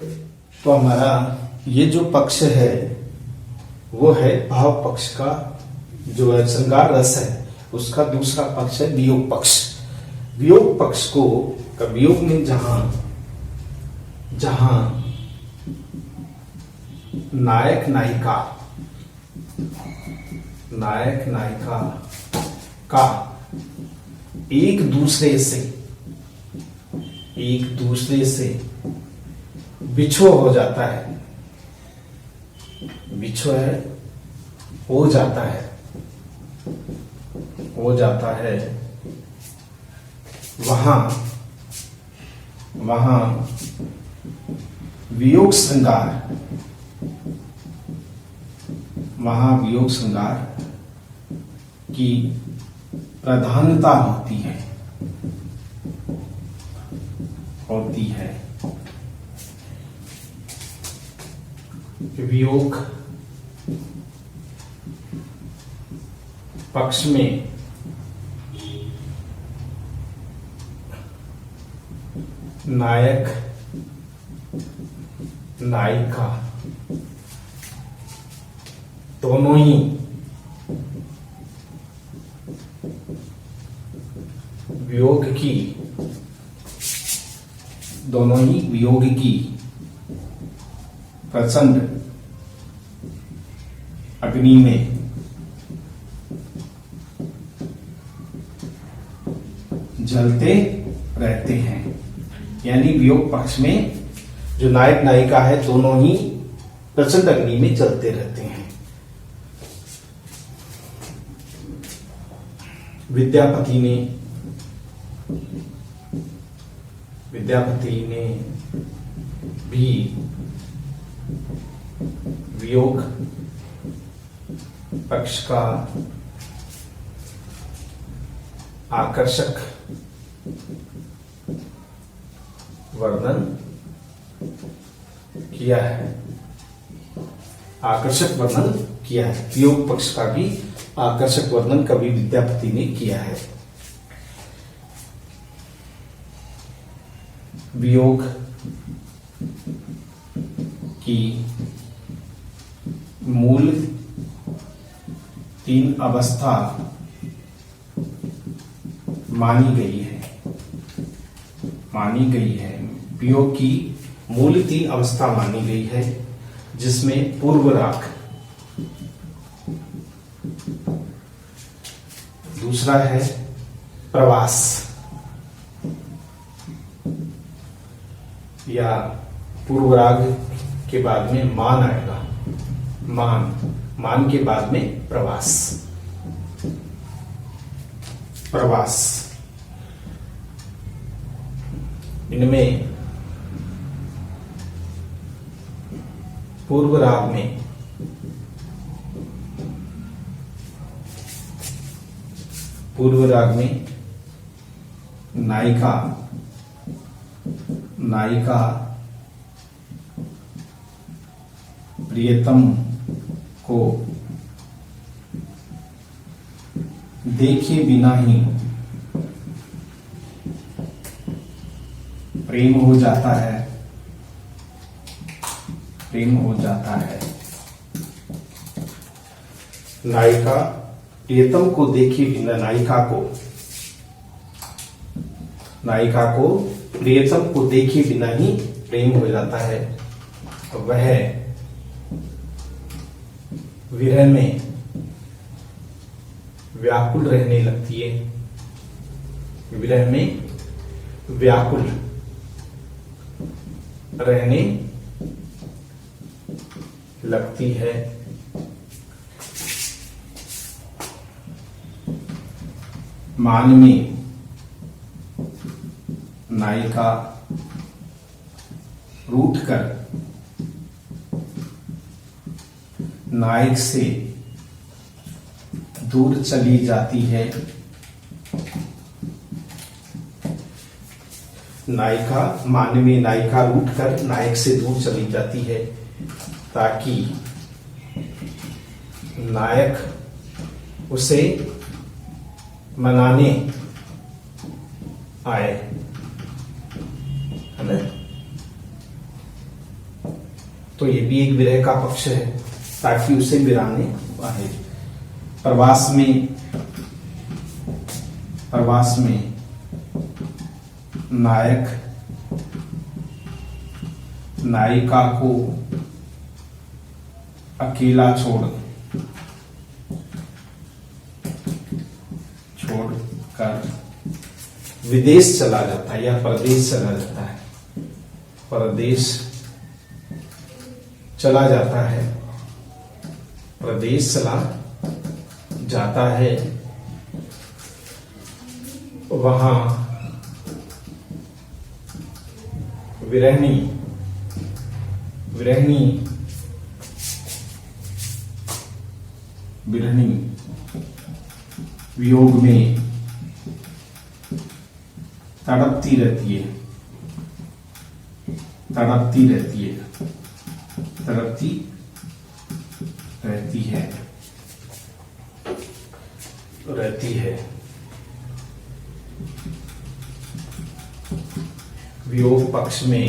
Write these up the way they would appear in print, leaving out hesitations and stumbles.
तो हमारा ये जो पक्ष है वो है भाव पक्ष का, जो है श्रृंगार रस है उसका दूसरा पक्ष है वियोग पक्ष। वियोग पक्ष को वियोग में जहां जहां नायक नायिका का एक दूसरे से बिछो हो जाता है, हो जाता है वहां वियोग श्रृंगार की प्रधानता होती है। वियोग पक्ष में नायक नायिका दोनों ही वियोग की प्रचंड अग्नि में जलते रहते हैं। यानी वियोग पक्ष में जो नायक नायिका है दोनों ही प्रचंड अग्नि में जलते रहते हैं। विद्यापति ने भी वियोग पक्ष का आकर्षक वर्णन किया है। वियोग पक्ष का भी आकर्षक वर्णन कवि विद्यापति ने किया है। वियोग की मूल 3 अवस्था मानी गई है। वियोग की मूल 3 अवस्था मानी गई है, जिसमें पूर्व राग, दूसरा है प्रवास या पूर्व राग के बाद में मान आएगा, मान के बाद में प्रवास। इनमें पूर्व राग में नायिका प्रियतम को देखे बिना ही प्रेम हो जाता है। नायिका प्रियतम को देखे बिना नायिका को प्रियतम को देखे बिना ही प्रेम हो जाता है। तो वह विरह में व्याकुल रहने लगती है। विरह में व्याकुल रहने लगती है। मान में नायिका रूठकर नायक से दूर चली जाती है। मान में नायिका रूठकर नायक से दूर चली जाती है, ताकि नायक उसे मनाने आए, है ना। तो ये भी एक विरह का पक्ष है, ताकि उसे विराने आए। प्रवास में नायक नायिका को अकेला छोड़कर विदेश चला जाता है या परदेश चला जाता है। परदेश चला जाता है, प्रदेश चला जाता है। वहां विरहनी वियोग में तड़पती रहती है। वियोग पक्ष में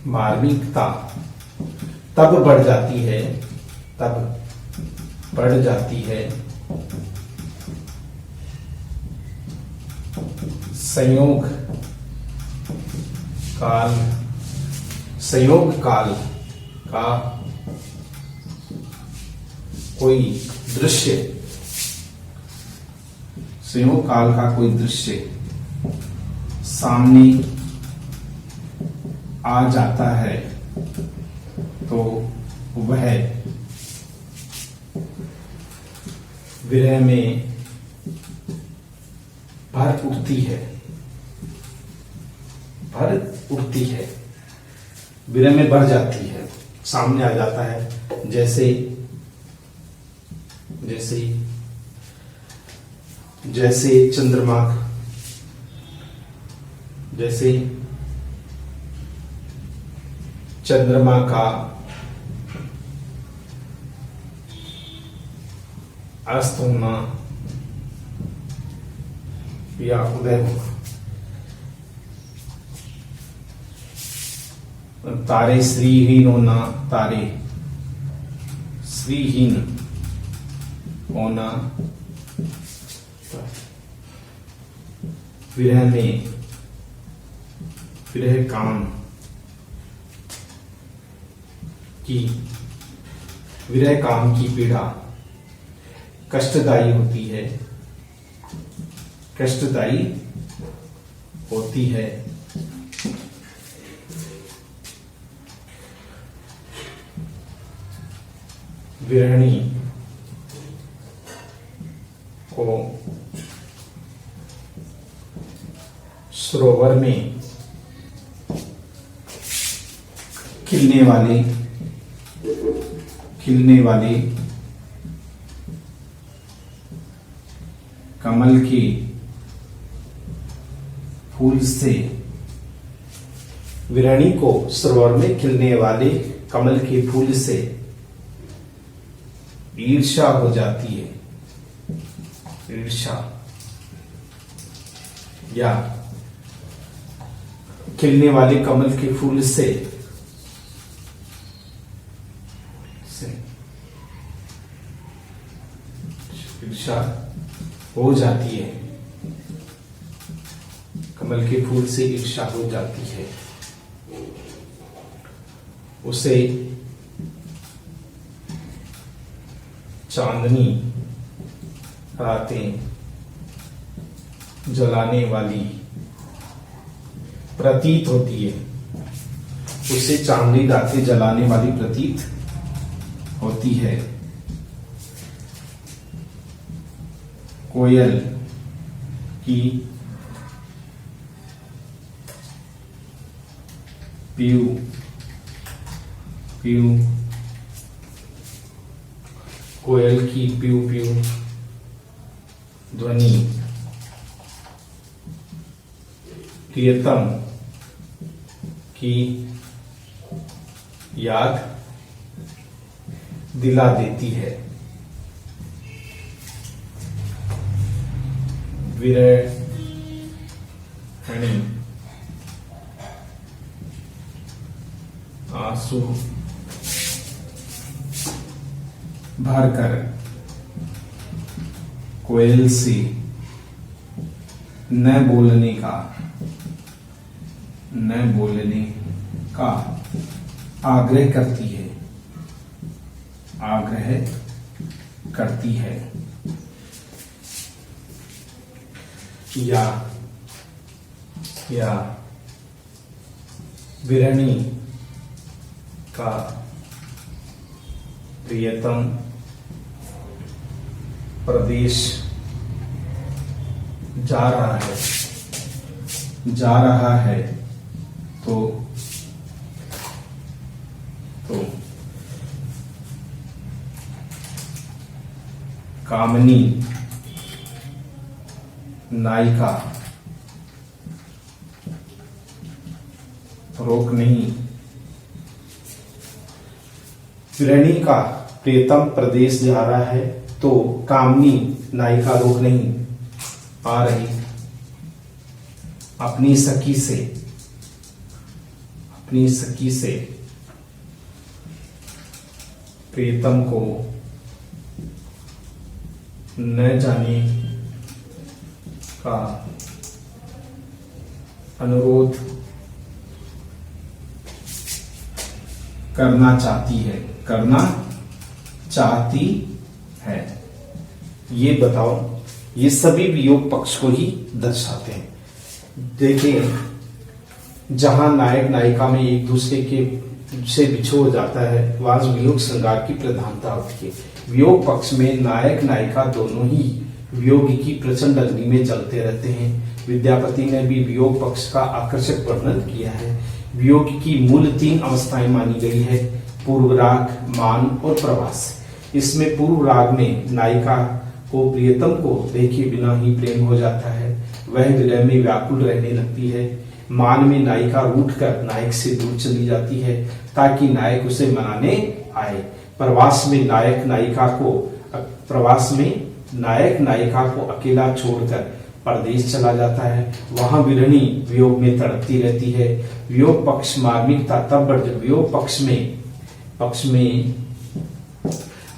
मार्मिकता तब बढ़ जाती है संयोग काल का कोई दृश्य सामने आ जाता है तो वह विरह में भर उठती है, विरह में बढ़ जाती है, सामने आ जाता है। जैसे चंद्रमा का अस्त होना या उदय होना, तारे श्रीहीन होना, विरह काम की पीड़ा कष्टदायी होती है। विरहणी को सरोवर में खिलने वाले कमल के फूल से, विरहणी को सरोवर में खिलने वाले कमल के फूल से ईर्ष्या हो जाती है। या खिलने वाले कमल के फूल से ईर्ष्या हो जाती है, कमल के फूल से ईर्ष्या हो जाती है। उसे चांदनी रातें जलाने वाली प्रतीत होती है। उसे चांदनी रातें जलाने वाली प्रतीत होती है। कोयल की पीऊ पीऊ कोयल की पीऊ पीऊ ध्वनि प्रियतम की याद दिला देती है। विरहिणी आंसू भरकर कोयल से न बोलने का आग्रह करती है या विरहिणी का प्रियतम प्रदेश जा रहा है तो कामनी नायिका रोक नहीं। विरहिणी का प्रियतम प्रदेश जा रहा है तो कामनी नायिका रोक नहीं पा रही अपनी सखी से प्रियतम को न जाने का अनुरोध करना चाहती है। ये बताओ, ये सभी वियोग पक्ष को ही दर्शाते हैं। देखिए, जहां नायक नायिका में एक दूसरे के से बिछोड़ जाता है वहां वियोग श्रृंगार की प्रधानता होती है। वियोग पक्ष में नायक नायिका दोनों ही वियोग की प्रचंड अग्नि में जलते रहते हैं। विद्यापति ने भी वियोग पक्ष का आकर्षक वर्णन किया है। वियोग की मूल 3 अवस्थाएं मानी गई है, पूर्व राग, मान और प्रवास। इसमें पूर्व राग में नायिका को प्रियतम को देखे बिना ही प्रेम हो जाता है, वह विरह में व्याकुल रहने लगती है। मान में नायिका रूठकर नायक से दूर चली जाती है ताकि नायक उसे मनाने आए। प्रवास में नायक नायिका को अकेला छोड़कर परदेश चला जाता है, वहां विरहिणी वियोग में तड़पती रहती है। वियोग पक्ष मार्मिकता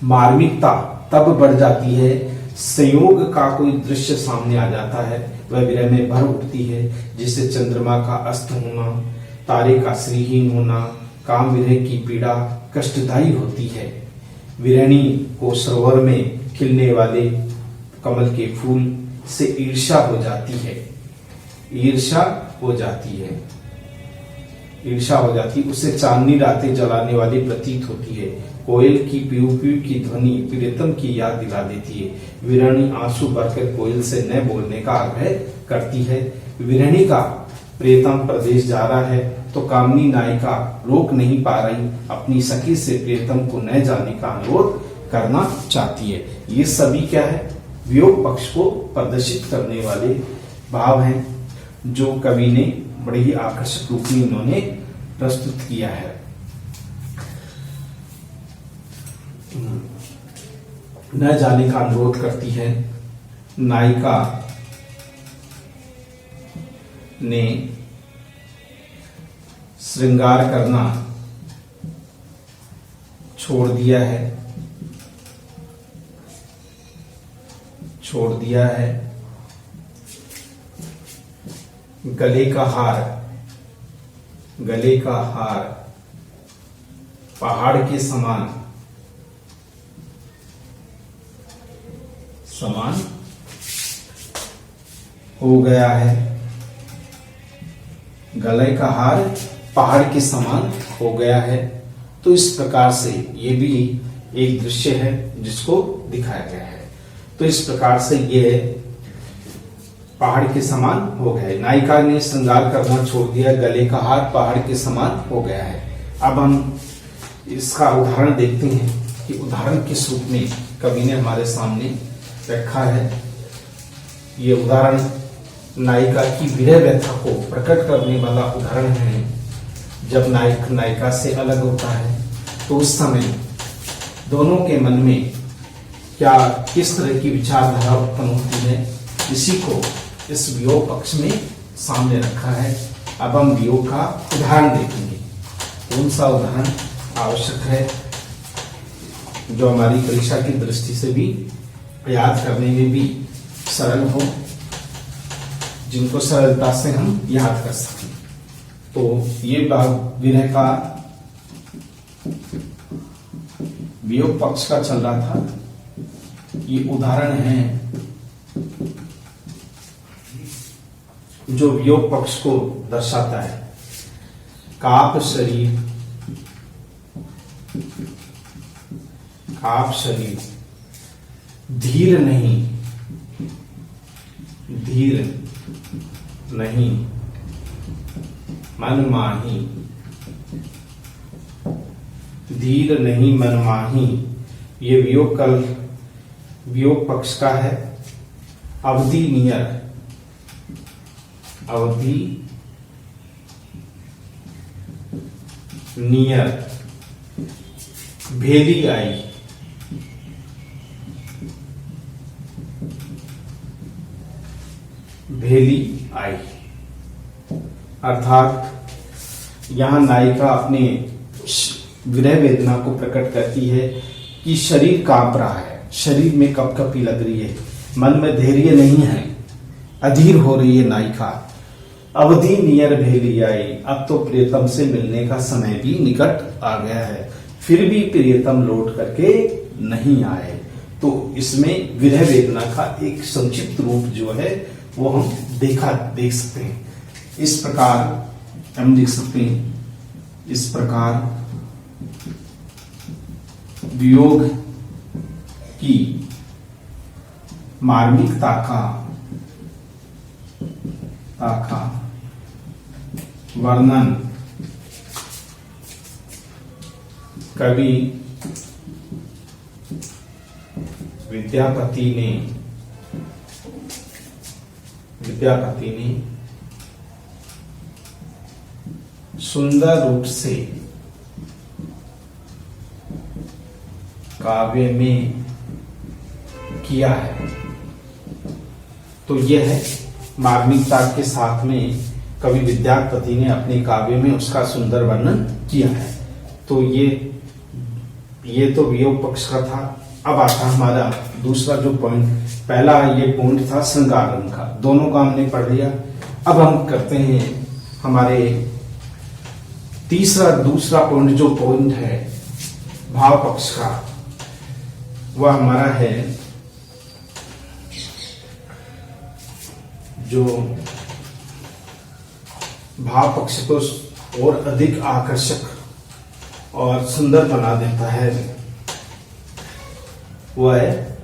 मार्मिकता तब बढ़ जाती है संयोग का कोई दृश्य सामने आ जाता है, वह विरह में भर उठती है, जिससे चंद्रमा का अस्त होना, तारे का श्रीहीन होना, काम विरह की पीड़ा कष्टदायी होती है। विरहिणी को सरोवर में खिलने वाले कमल के फूल से ईर्ष्या हो जाती है, उसे चांदनी रातें जलाने वाली प्रतीत होती है। कोयल की पीऊ पीऊ की ध्वनि प्रियतम की याद दिला देती है। विरहिणी आंसू भरकर कोयल से न बोलने का आग्रह करती है। विरहिणी का प्रियतम प्रदेश जा रहा है तो कामनी नायिका रोक नहीं पा रही, अपनी सखी से प्रियतम को न जाने का अनुरोध करना चाहती है। ये सभी क्या है, वियोग पक्ष को प्रदर्शित करने वाले भाव हैं जो कवि ने बड़े ही आकर्षक रूप में इन्होंने प्रस्तुत किया है। न जाने का अनुरोध करती है। नायिका ने श्रृंगार करना छोड़ दिया है। गले का हार पहाड़ के समान हो गया है। गले का हार पहाड़ के समान हो गया है। तो इस प्रकार से ये भी एक दृश्य है जिसको दिखाया गया है। तो इस प्रकार से ये पहाड़ के समान हो गया है। नायिका ने श्रृंगार करना छोड़ दिया, गले का हार पहाड़ के समान हो गया है। अब हम इसका उदाहरण देखते हैं कि उदाहरण किस रूप में कवि ने हमारे सामने रखा है। ये उदाहरण नायिका की विरह व्यथा को प्रकट करने वाला उदाहरण है। जब नायक नायिका से अलग होता है तो उस समय दोनों के मन में किस तरह की विचारधारा उत्पन्न होती है, इसी को इस वियोग पक्ष में सामने रखा है। अब हम वियोग का उदाहरण देखेंगे। कौन सा उदाहरण आवश्यक है जो हमारी परीक्षा की दृष्टि से भी याद करने में भी सरल हो, जिनको सरलता से हम याद कर सकें। तो ये भाग विरह का वियोग पक्ष का चल रहा था। ये उदाहरण है जो वियोग पक्ष को दर्शाता है। काप शरीर, काप शरीर, धीर नहीं, धीर नहीं, मनमाही, धीर नहीं मनमाही, ये वियोग पक्ष का है। अवधि नियर, अवधि नियर, भेली आई, भेली आई। अर्थात यहां नायिका अपने विरह वेदना को प्रकट करती है कि शरीर कांप रहा है, शरीर में कपकपी लग रही है, मन में धैर्य नहीं है, अधीर हो रही है नायिका। अवधि नियर भेली आई, अब तो प्रियतम से मिलने का समय भी निकट आ गया है, फिर भी प्रियतम लौट करके नहीं आए। तो इसमें विरह वेदना का एक संक्षिप्त रूप जो है वो हम देख सकते हैं। इस प्रकार हम लिख सकते हैं, इस प्रकार वियोग की मार्मिकता का वर्णन कवि विद्यापति ने सुंदर रूप से काव्य में किया है। तो यह है मार्मिकता के साथ में कवि विद्यापति ने अपने काव्य में उसका सुंदर वर्णन किया है। तो ये तो वियोग पक्ष का था। अब आता हमारा दूसरा जो पॉइंट, पहला ये पॉइंट था श्रृंगार रंग का, दोनों का हमने पढ़ लिया। अब हम करते हैं हमारे दूसरा पॉइंट, जो पॉइंट है भाव पक्ष का, वह हमारा है जो भाव पक्ष को और अधिक आकर्षक और सुंदर बना देता है, वह है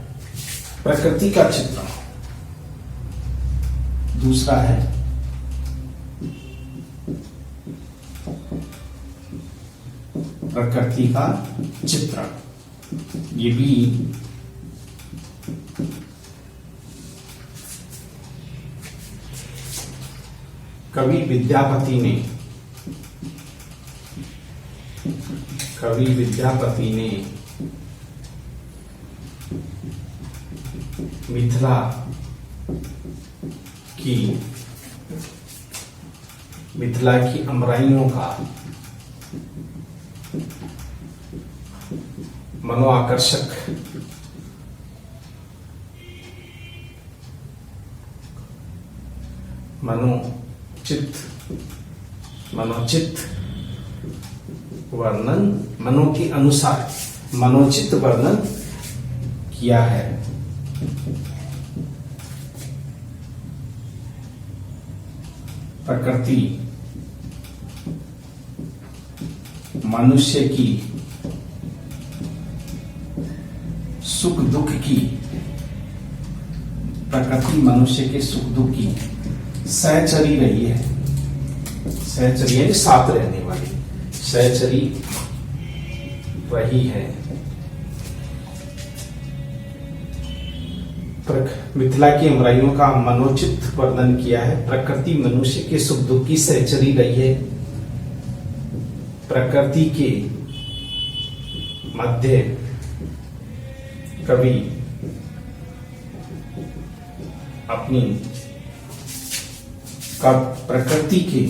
प्रकृति का चित्रण। दूसरा है प्रकृति का चित्रण। ये भी कवि विद्यापति ने मिथिला की अमराइयों का मनोआकर्षक मनोचित वर्णन, मनो के अनुसार मनोचित वर्णन किया है। प्रकृति मनुष्य की सुख दुख की, प्रकृति मनुष्य के सुख दुख की सहचरी रही है। सहचरी है साथ रहने वाली, सहचरी रही है। मिथिला की अमराइयों का मनोचित वर्णन किया है। प्रकृति मनुष्य के सुख दुख की सहचरी रही है। प्रकृति के मध्य कवि अपनी प्रकृति के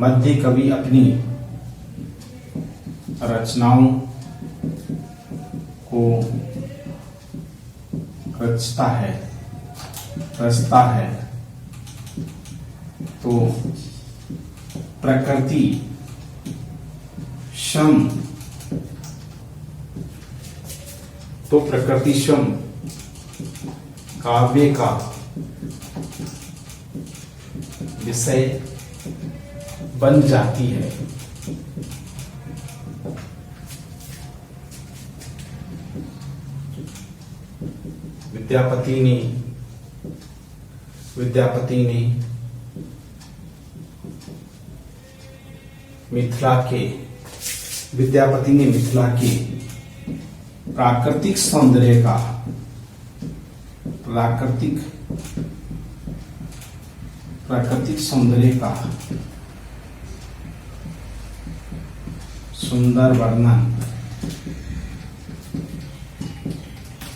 मध्य कवि अपनी रचनाओं को रचता है तो प्रकृति श्रम काव्य का विषय बन जाती है। विद्यापति ने मिथिला के प्राकृतिक सौंदर्य का सुंदर वर्णन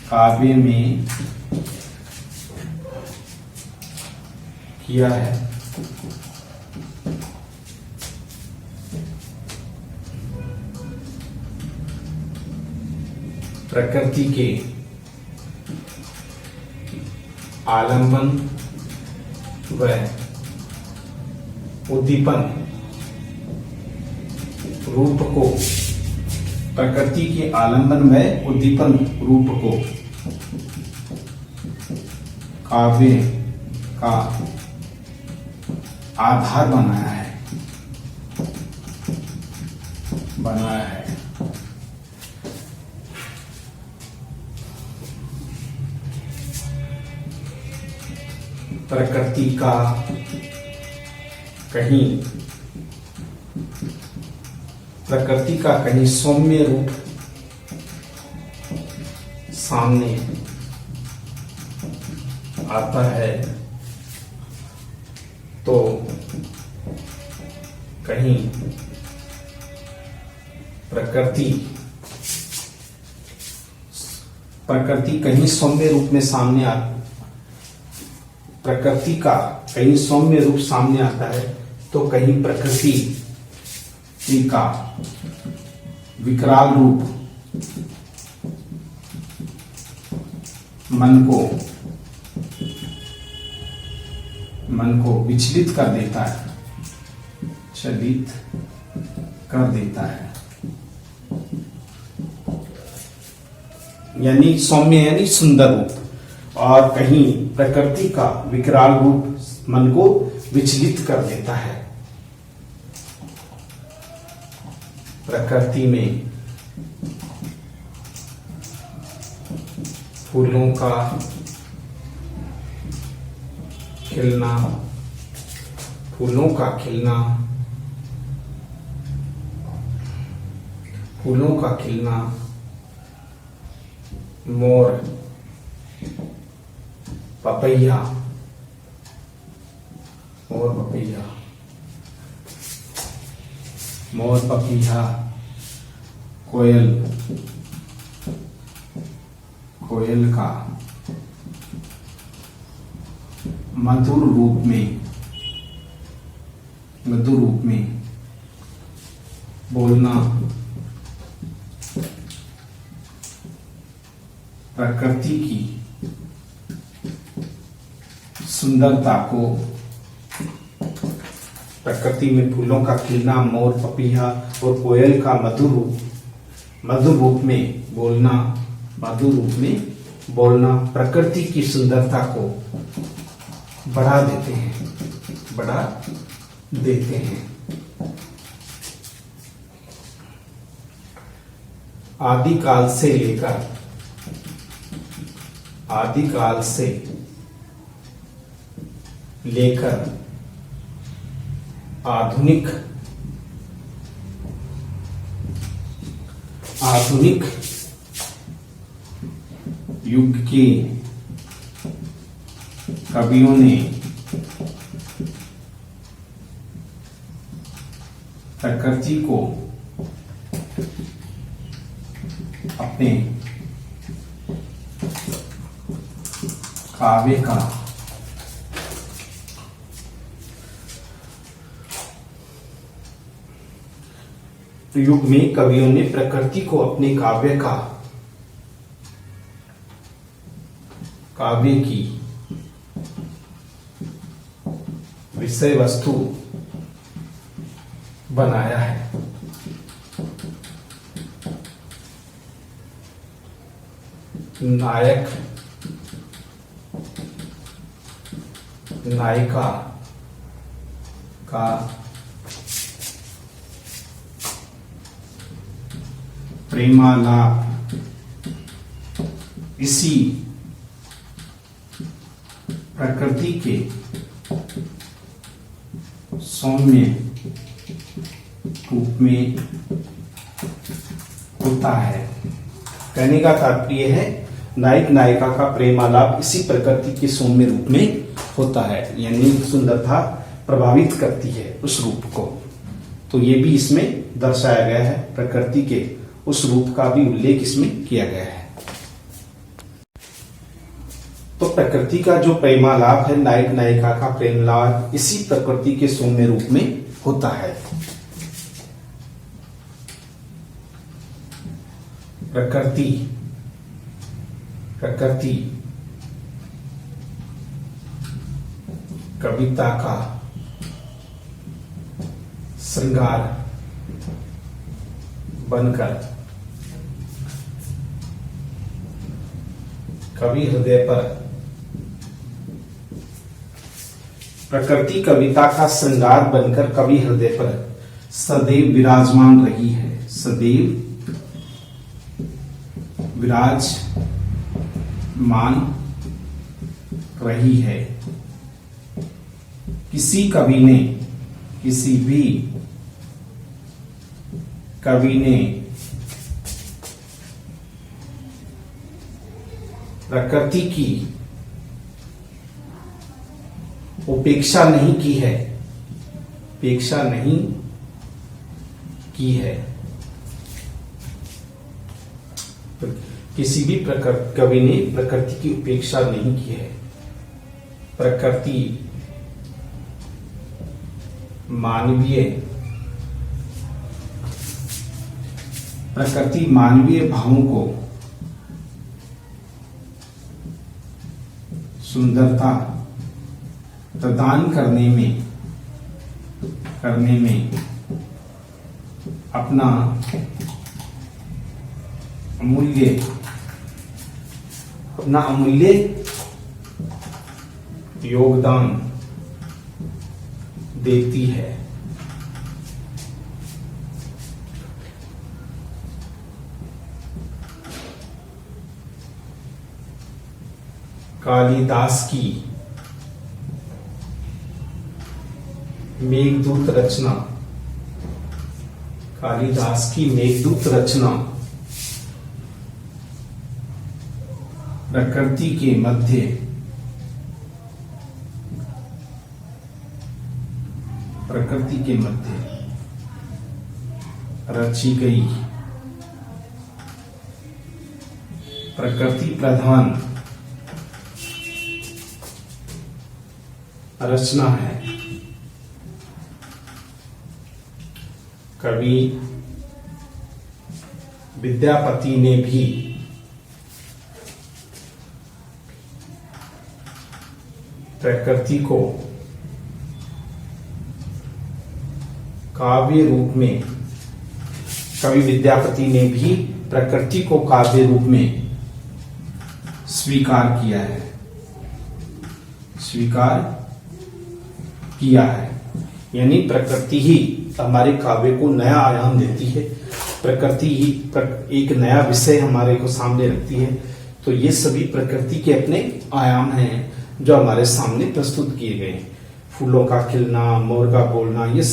काव्य में किया है। प्रकृति के आलंबन व उद्दीपन रूप को प्रकृति के आलंबन में उद्दीपन रूप को काव्य का आधार बनाया है। प्रकृति का कहीं सौम्य रूप सामने आता है तो कहीं प्रकृति कहीं सौम्य रूप में सामने प्रकृति का कहीं सौम्य रूप सामने आता है तो कहीं प्रकृति का विकराल रूप मन को विचलित कर देता है, यानी सौम्य यानी सुंदर रूप, और कहीं प्रकृति का विकराल रूप मन को विचलित कर देता है। प्रकृति में फूलों का खिलना, मोर, पपैया, कोयल का मधुर रूप में बोलना प्रकृति की सुंदरता को, प्रकृति में फूलों का खिलना, मोर, पपीहा और कोयल का मधुर रूप में बोलना प्रकृति की सुंदरता को बढ़ा देते हैं। आदिकाल से लेकर आधुनिक युग के कवियों ने प्रकृति को अपने काव्य का युग में कवियों ने प्रकृति को अपने काव्य की विषय वस्तु बनाया है। नायक नायिका का प्रेमालाप इसी प्रकृति के सौम्य रूप में होता है। कहने का तात्पर्य है नायक नायिका का प्रेमालाप इसी प्रकृति के सौम्य रूप में होता है, यानी सुंदरता प्रभावित करती है उस रूप को। तो ये भी इसमें दर्शाया गया है, प्रकृति के उस रूप का भी उल्लेख इसमें किया गया है। तो प्रकृति का जो प्रेमालाप है, नायक नायिका का प्रेमालाप इसी प्रकृति के सौम्य रूप में होता है। प्रकृति कविता का श्रृंगार बनकर कवि हृदय पर प्रकृति कविता का श्रृंगार बनकर कवि हृदय पर सदैव विराजमान रही है, सदैव विराजमान रही है। किसी भी कवि ने प्रकृति की उपेक्षा नहीं की है, किसी भी कवि ने प्रकृति की उपेक्षा नहीं की है। प्रकृति मानवीय भावों को सुंदरता प्रदान करने में अपना अमूल्य योगदान देती है। कालिदास की मेघदूत रचना प्रकृति के मध्य रची गई प्रकृति प्रधान रचना है। कवि विद्यापति ने भी प्रकृति को काव्य रूप में स्वीकार किया है। यानी प्रकृति ही हमारे काव्य को नया आयाम देती है, प्रकृति ही एक नया विषय हमारे को सामने रखती है। तो ये सभी प्रकृति के अपने आयाम हैं जो हमारे सामने प्रस्तुत किए गए हैं। फूलों का खिलना, मोर का बोलना, ये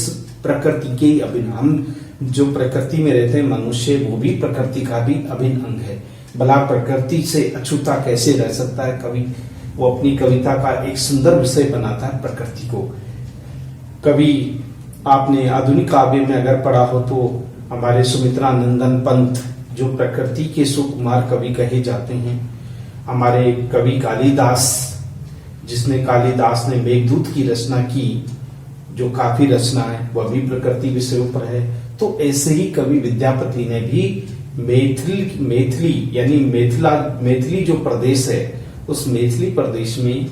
प्रकृति के अभिन्न, हम जो प्रकृति में रहते हैं मनुष्य, वो भी प्रकृति का भी अभिन्न अंग है। भला प्रकृति से अछूता कैसे रह सकता है कवि? वो अपनी कविता का एक सुंदर विषय बनाता है प्रकृति को। कवि आपने आधुनिक काव्य में अगर पढ़ा हो तो हमारे सुमित्रानंदन पंत जो प्रकृति के सुकुमार कवि कहे जाते हैं, हमारे कवि कालिदास जिसने कालिदास ने मेघदूत की रचना की, जो काफी रचना है वह भी प्रकृति विषयों पर है। तो ऐसे ही कवि विद्यापति ने भी मैथिली यानी मैथिली जो प्रदेश है, उस मैथिली प्रदेश में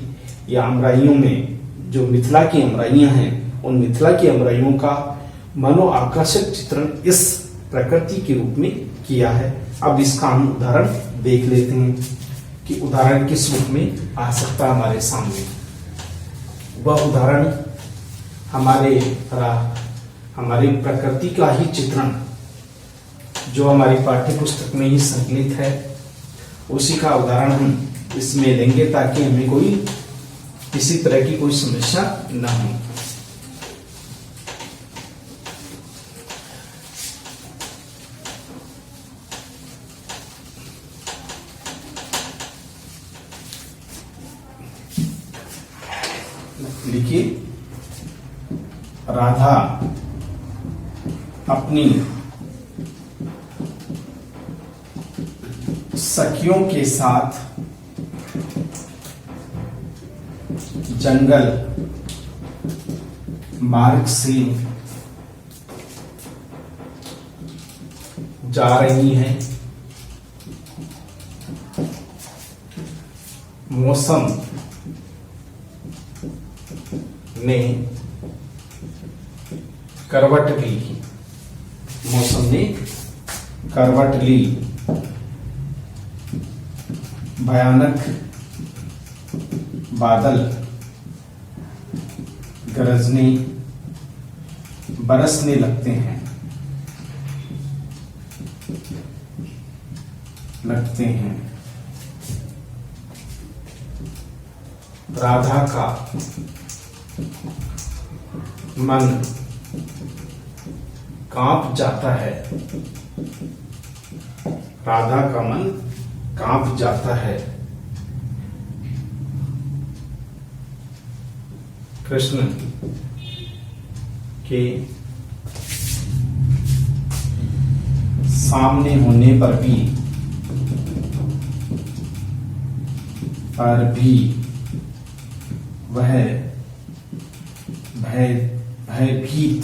या अमराइयों में जो मिथिला की अमराइयां हैं, उन मिथिला की अमराइयों का मनोआकर्षक चित्रण इस प्रकृति के रूप में किया है। अब इसका हम उदाहरण देख लेते हैं कि उदाहरण किस रूप में आ सकता है हमारे सामने। वह उदाहरण हमारे प्रकृति का ही चित्रण जो हमारी पाठ्य पुस्तक में ही संकलित है, उसी का उदाहरण हम इसमें लेंगे ताकि हमें किसी तरह की कोई समस्या न हो। लिखिए, राधा अपनी सखियों के साथ जंगल मार्ग से जा रही हैं। मौसम ने करवट ली, मौसम ने करवट ली, भयानक बादल गरजने बरसने लगते हैं, राधा का मन कांप जाता है, राधा का मन कांप जाता है। कृष्ण के सामने होने पर भी वह भयभीत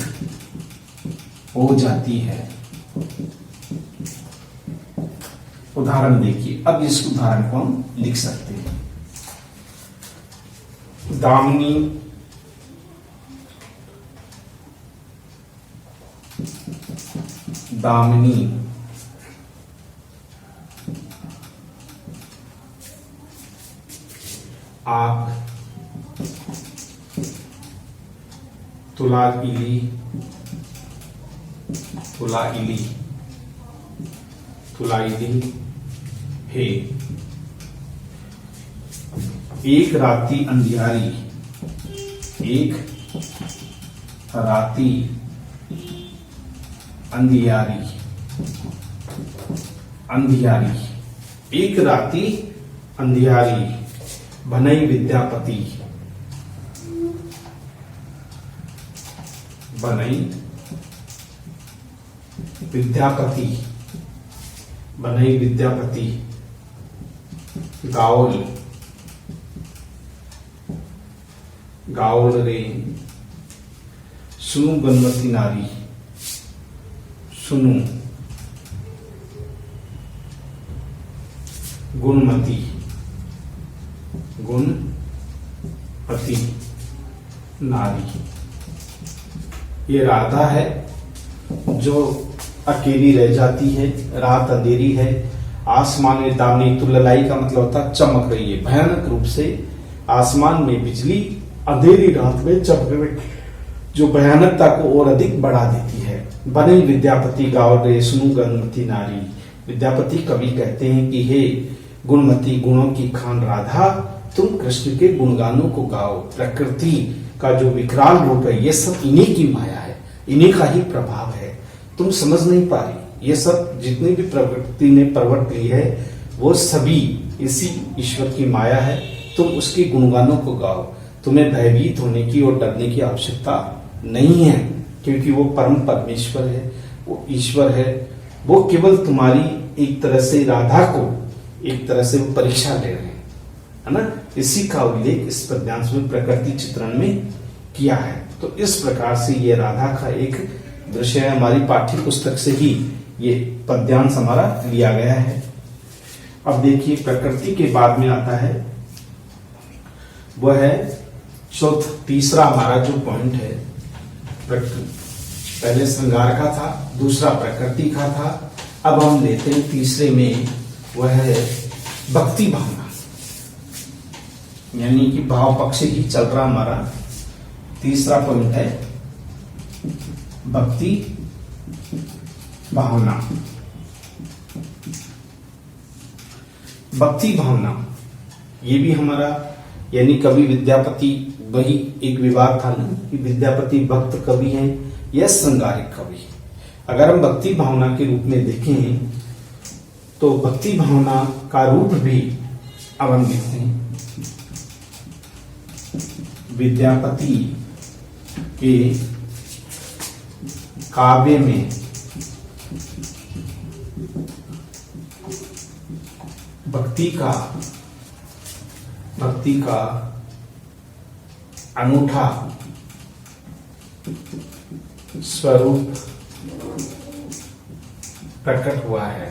हो जाती है। उदाहरण देखिए, अब इस उदाहरण को हम लिख सकते हैं। दामिनी आप तुलाइली है। एक राती अंधियारी बनई विद्यापति गाओल रे सुनु गुणमती नारी, सुनु गुणमती नारी। ये राधा है जो अकेली रह जाती है, रात अंधेरी है, आसमान में दामिनी, तुललाई का मतलब होता है चमक रही है, भयानक रूप से आसमान में बिजली अंधेरी रात में चमक रही, जो भयानकता को और अधिक बढ़ा देती है। बने विद्यापति गाओ रे सुनु गुणमती नारी। विद्यापति कवि कहते हैं कि हे गुणमती, गुणों की खान राधा, तुम कृष्ण के गुणगानों को गाओ। प्रकृति का जो विकराल रूप है, ये सब इन्हीं की माया है, इन्हीं का ही प्रभाव है। तुम समझ नहीं पा रही, ये सब जितनी भी प्रकृति ने प्रवट ली है, वो सभी इसी ईश्वर की माया है। तुम उसके गुणगानों को गाओ। तुम्हें भयभीत होने की और डरने की आवश्यकता नहीं है, क्योंकि वो परम परमेश्वर है, वो ईश्वर है। वो केवल तुम्हारी एक तरह से राधा को एक तरह से वो परीक्षा ले रहे हैं, है ना। इसी का उल्लेख इस पद्यांश में प्रकृति चित्रण में किया है। तो इस प्रकार से ये राधा का एक दृश्य है, हमारी पाठ्य पुस्तक से ही ये पद्यांश हमारा लिया गया है। अब देखिए प्रकृति के बाद में आता है वह है तीसरा हमारा जो पॉइंट है, पहले श्रृंगार का था, दूसरा प्रकृति का था, अब हम लेते हैं तीसरे में वह है भक्ति भावना, यानी कि भाव पक्ष ही चल रहा हमारा तीसरा पॉइंट है भक्ति भावना। भक्ति भावना ये भी हमारा, यानी कवि विद्यापति, वही एक विवाद था ना कि विद्यापति भक्त कवि हैं या श्रृंगारिक कवि। अगर हम भक्ति भावना के रूप में देखें तो भक्ति भावना का रूप भी अब हम देखते हैं। विद्यापति के काव्य में भक्ति का अनूठा स्वरूप प्रकट हुआ है।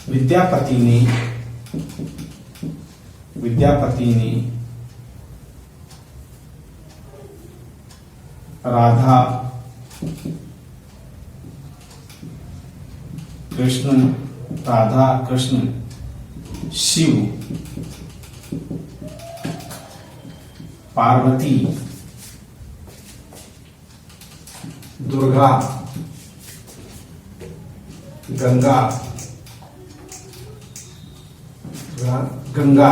विद्यापति ने राधा कृष्ण शिव पार्वती दुर्गा गंगा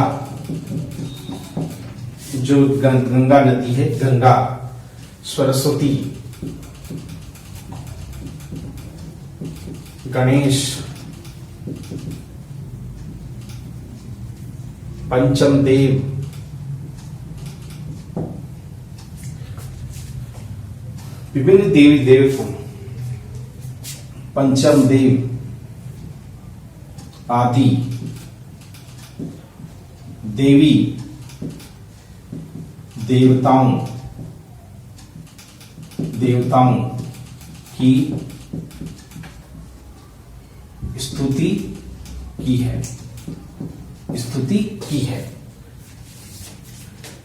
जो गंगा नदी है, गंगा, सरस्वती, गणेश, पंचम देव, विभिन्न देवी देवताओं, पंचम देव आदि देवी देवताओं की स्तुति की है।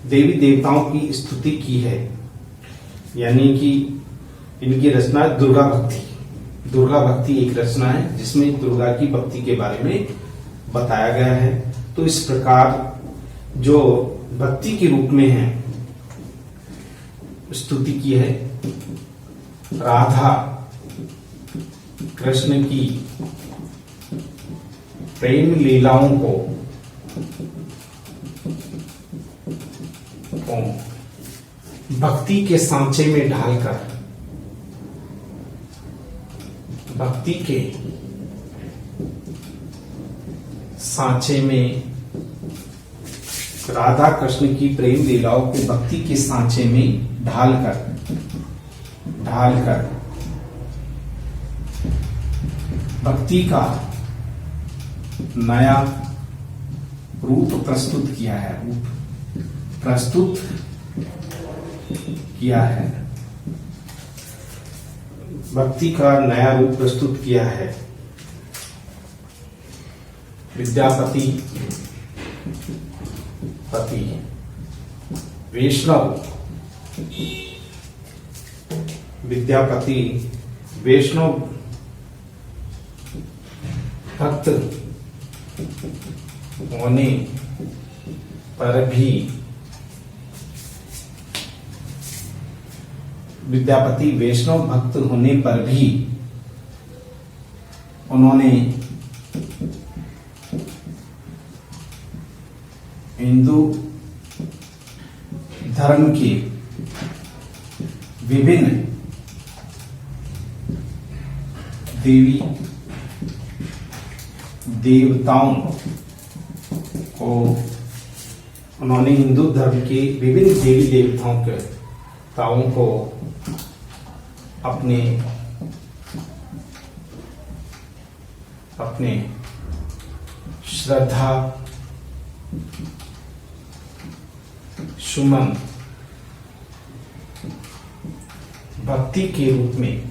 देवी देवताओं की स्तुति की है, यानी कि इनकी रचना दुर्गा भक्ति एक रचना है जिसमें दुर्गा की भक्ति के बारे में बताया गया है। तो इस प्रकार जो भक्ति के रूप में है स्तुति की है, राधा कृष्ण की प्रेम लीलाओं को भक्ति के सांचे में ढालकर, भक्ति के सांचे में राधा कृष्ण की प्रेम लीलाओं को भक्ति के सांचे में ढालकर भक्ति का नया रूप प्रस्तुत किया है। भक्ति का नया रूप प्रस्तुत किया है। विद्यापति वैष्णव भक्त होने पर भी, विद्यापति वैष्णव भक्त होने पर भी उन्होंने हिंदू धर्म के विभिन्न देवी देवताओं को, उन्होंने हिंदू धर्म के विभिन्न देवी देवताओं को अपने श्रद्धा सुमन भक्ति के रूप में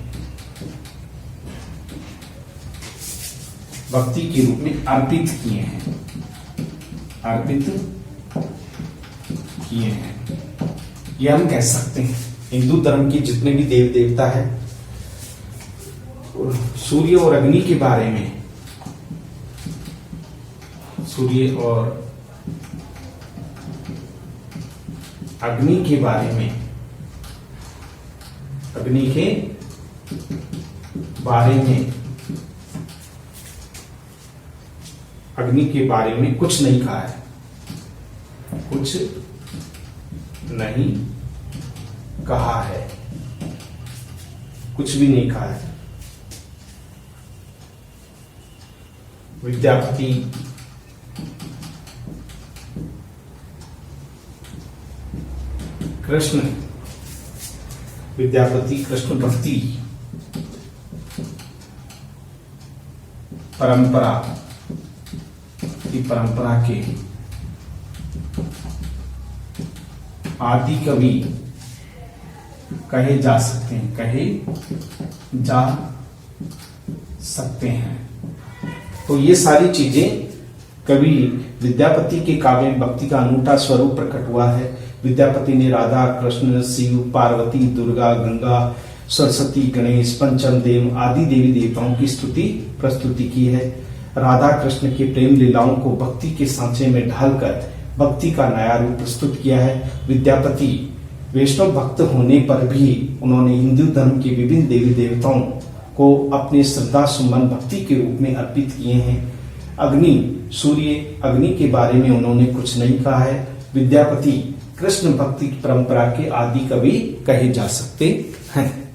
अर्पित किए हैं, ये हम कह सकते हैं। हिंदू धर्म की जितने भी देव देवता है, सूर्य और अग्नि के बारे में, सूर्य और अग्नि के बारे में, अग्नि के बारे में कुछ नहीं कहा है, कुछ नहीं कहा है, कुछ भी नहीं कहा है। विद्यापति कृष्ण भक्ति परंपरा के आदि कवि कहे जा सकते हैं। तो ये सारी चीजें कवि विद्यापति के काव्य में भक्ति का अनूठा स्वरूप प्रकट हुआ है। विद्यापति ने राधा, कृष्ण, शिव, पार्वती, दुर्गा, गंगा, सरस्वती, गणेश, पंचम देव आदि देवी देवताओं की प्रस्तुति की है। राधा कृष्ण के प्रेम लीलाओं को भक्ति के सांचे में ढालकर भक्ति का नया रूप प्रस्तुत किया है। विद्यापति वैष्णव भक्त होने पर भी उन्होंने हिंदू धर्म के विभिन्न देवी देवताओं को अपने श्रद्धा सुमन भक्ति के रूप में अर्पित किए हैं। अग्नि के बारे में उन्होंने कुछ नहीं कहा है। विद्यापति कृष्ण भक्ति परंपरा के आदि कवि कहे जा सकते हैं।